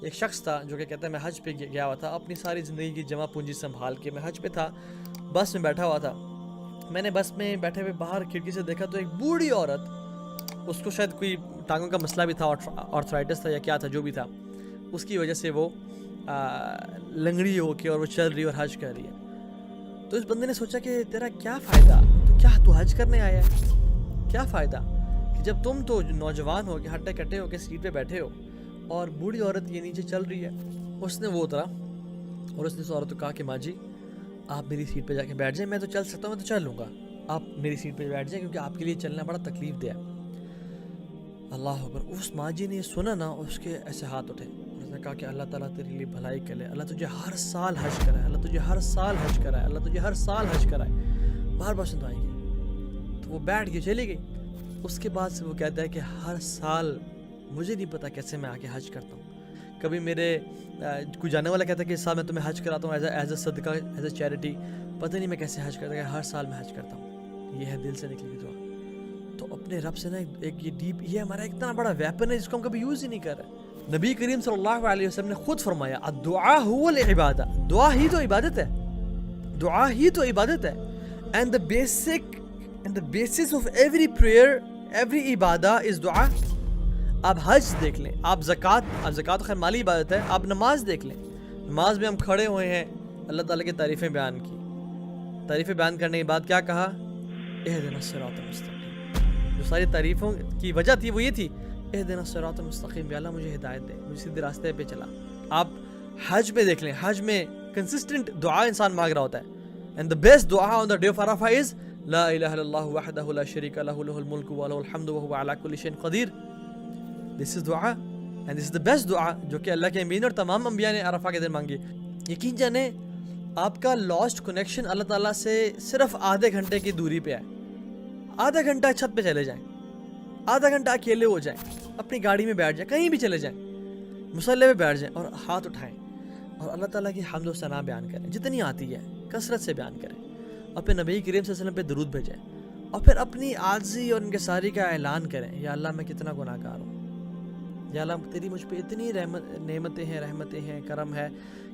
ایک شخص تھا جو کہ کہتا ہے میں حج پہ گیا ہوا تھا، اپنی ساری زندگی کی جمع پونجی سنبھال کے میں حج پہ تھا، بس میں بیٹھا ہوا تھا. میں نے بس میں بیٹھے ہوئے باہر کھڑکی سے دیکھا تو ایک بوڑھی عورت، اس کو شاید کوئی ٹانگوں کا مسئلہ بھی تھا، آرتھرائٹس تھا یا کیا تھا، جو بھی تھا، اس کی وجہ سے وہ لنگڑی ہو کے اور وہ چل رہی اور حج کر رہی ہے. تو اس بندے نے سوچا کہ تیرا کیا فائدہ، تو حج کرنے آیا ہے، کیا فائدہ کہ جب تم تو نوجوان ہو کے ہٹے کٹے ہو کے سیٹ پہ بیٹھے ہو اور بوڑھی عورت یہ نیچے چل رہی ہے. اس نے وہ اترا اور اس نے اس عورت کو کہا کہ ماں جی آپ میری سیٹ پہ جا کے بیٹھ جائیں، میں تو چل سکتا ہوں، میں تو چل لوں گا، آپ میری سیٹ پہ بیٹھ جائیں کیونکہ آپ کے لیے چلنا بڑا تکلیف دہ ہے. اللہ اکبر. اس ماں جی نے سنا نا، اس کے ایسے ہاتھ اٹھے، اس نے کہا کہ اللہ تعالیٰ تیرے لیے بھلائی کرے، اللہ تجھے ہر سال حج کرائے، اللہ تجھے ہر سال حج کرائے، اللہ تجھے ہر سال حج کرائے. بار بار سن دعائیں کی تو وہ بیٹھ کے چلی گئی. اس کے بعد سے وہ کہتا ہے کہ ہر سال مجھے نہیں پتا کیسے میں آ کے حج کرتا ہوں. کبھی میرے کوئی جانے والا کہتا ہے کہ اس سال میں تمہیں حج کراتا ہوں ایز اے صدقہ، ایز اے چیریٹی. پتہ نہیں میں کیسے حج کرتا ہوں، ہر سال میں حج کرتا ہوں. یہ ہے دل سے نکلی ہوئی دعا. تو اپنے رب سے نا ایک یہ ڈیپ، یہ ہمارا اتنا بڑا ویپن ہے جس کو ہم کبھی یوز ہی نہیں کر رہے. نبی کریم صلی اللہ علیہ وسلم نے خود فرمایا الدعاء هو العبادہ، دعا ہی تو عبادت ہے، دعا ہی تو عبادت ہے. And the basis of every prayer, every Ubadah is دعا. آپ حج دیکھ لیں، آپ زکوٰۃ خیر مالی عبادت ہے، آپ نماز دیکھ لیں، نماز میں ہم کھڑے ہوئے ہیں، اللہ تعالیٰ کی تعریفیں بیان کی، تعریفیں بیان کرنے کے بعد کیا کہا؟ اہدنا الصراط المستقیم. جو ساری تعریفوں کی وجہ تھی وہ یہ تھی اہدنا الصراط المستقیم، یا اللہ مجھے ہدایت دے، مجھے سیدھے راستے پہ چلا. آپ حج میں دیکھ لیں، حج میں کنسسٹنٹ دعا انسان مانگ رہا ہوتا ہے. اینڈ the best دعا on the day of Arafah is لا الہ الا اللہ وحدہ لا شریک لہ لہ الملک ولہ الحمد وہو علی کل شیء قدیر. This is دعا and this is the best دعا جو کہ اللہ کے امین اور تمام انبیاء نے عرفہ کے دن مانگی. یقین جانیں آپ کا لاسٹ کنیکشن اللہ تعالیٰ سے صرف آدھے گھنٹے کی دوری پہ ہے. آدھا گھنٹہ چھت پہ چلے جائیں، آدھا گھنٹہ اکیلے ہو جائیں، اپنی گاڑی میں بیٹھ جائیں، کہیں بھی چلے جائیں، مصلی پہ بیٹھ جائیں اور ہاتھ اٹھائیں اور اللہ تعالیٰ کی حمد و ثنا بیان کریں، جتنی آتی ہے کثرت سے بیان کریں، اپنے نبی کریم صلی اللہ علیہ وسلم پہ درود بھیجیں اور پھر اپنی عاجزی اور انکساری کا اعلان کریں. یا اللہ میں کتنا گناہ گار ہوں، یا اللہ تیری مجھ پہ اتنی نعمتیں ہیں، رحمتیں ہیں، کرم ہے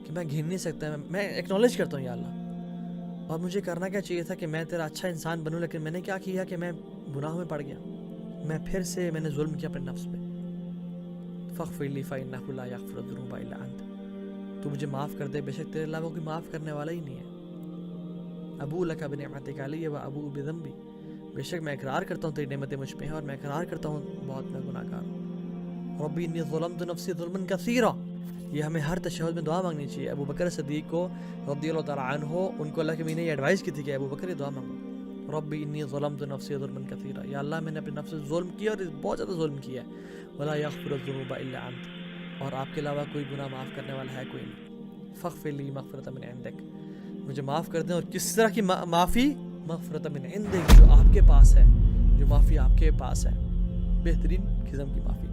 کہ میں گن نہیں سکتا. میں ایکنالج کرتا ہوں یا اللہ، اور مجھے کرنا کیا چاہیے تھا کہ میں تیرا اچھا انسان بنوں، لیکن میں نے کیا کیا کہ میں گناہوں میں پڑ گیا، میں نے ظلم کیا اپنے نفس پہ. فاغفر لی فإنہ لا یغفر الذنوب الا انت، تو مجھے معاف کر دے، بے شک تیرے علاوہ کوئی معاف کرنے والا ہی نہیں ہے. ابو لک بنعمتک علی و ابو بذنبی، بے شک میں اقرار کرتا ہوں تیری نعمتیں مجھ پہ ہیں اور میں اقرار کرتا ہوں بہت میں گناہ گار ہوں. ربی انی ظلمت نفسی ظلما کثیرا، یہ ہمیں ہر تشہد میں دعا مانگنی چاہیے. ابو بکر صدیق کو رضی اللہ تعالیٰ عنہ، ان کو اللہ کے مین نے یہ ایڈوائز کی تھی کہ ابو بکر یہ دعا مانگو، ربی انی ظلمت نفسی ظلما کثیرا، یا اللہ میں نے اپنے نفس سے ظلم کیا اور بہت زیادہ ظلم کیا ہے، ولا یغفر الذنوب الا انت، اور آپ کے علاوہ کوئی گناہ معاف کرنے والا ہے کوئی نہیں. فاغفر لی مغفرۃ من عندک، مجھے معاف کر دیں. اور کس طرح کی معافی؟ مغفرۃ من عندک، جو آپ کے پاس ہے، جو معافی آپ کے پاس ہے، بہترین قسم کی معافی.